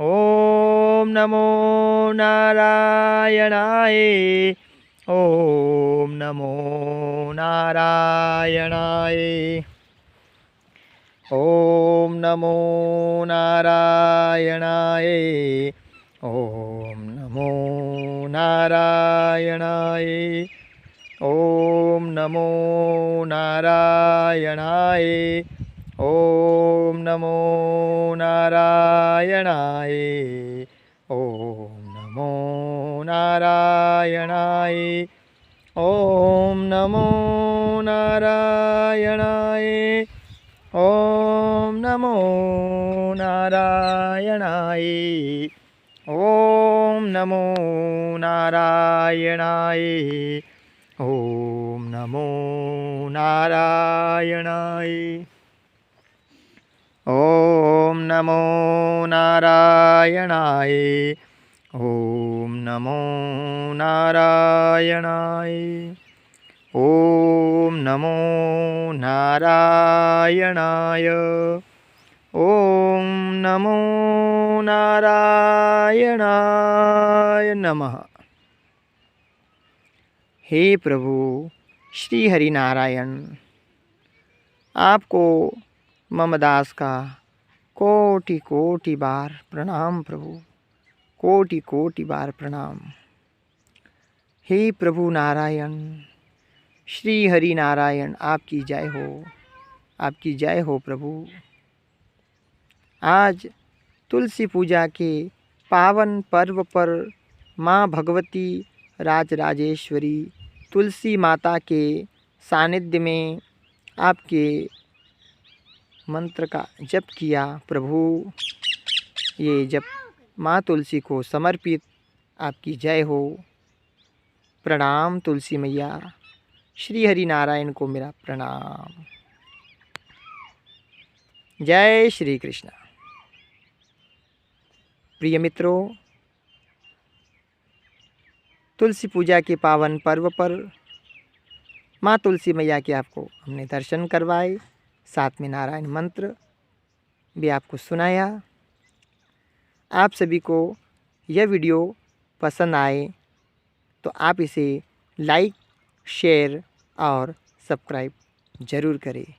ओम नमो नारायणाय। ओम नमो नारायणाय। ओम नमो नारायणाय। ओम नमो नारायणाय। ओम नमो नारायणाय। ओम नमो नारायणाय। ओम नमो नारायणाय। ओम नमो नारायणाय। ओम नमो नारायणाय। ओम नमो नारायणाय। ओम नमो नारायणाय। ओम नमो नारायणाय। ओम नमो नारायणाय। ओम नमो नारायणाय। ओम नमो नारायणाय नमः। हे प्रभु श्री हरि नारायण, आपको मम दास का कोटि कोटि बार प्रणाम प्रभु, कोटि कोटि बार प्रणाम। हे प्रभु नारायण, श्री हरि नारायण, आपकी जय हो, आपकी जय हो प्रभु। आज तुलसी पूजा के पावन पर्व पर माँ भगवती राजराजेश्वरी तुलसी माता के सानिध्य में आपके मंत्र का जप किया प्रभु। ये जप माँ तुलसी को समर्पित, आपकी जय हो। प्रणाम तुलसी मैया, श्री हरि नारायण को मेरा प्रणाम। जय श्री कृष्ण। प्रिय मित्रों, तुलसी पूजा के पावन पर्व पर माँ तुलसी मैया के आपको हमने दर्शन करवाए, साथ में नारायण मंत्र भी आपको सुनाया। आप सभी को यह वीडियो पसंद आए तो आप इसे लाइक, शेयर और सब्सक्राइब ज़रूर करें।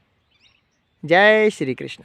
जय श्री कृष्ण।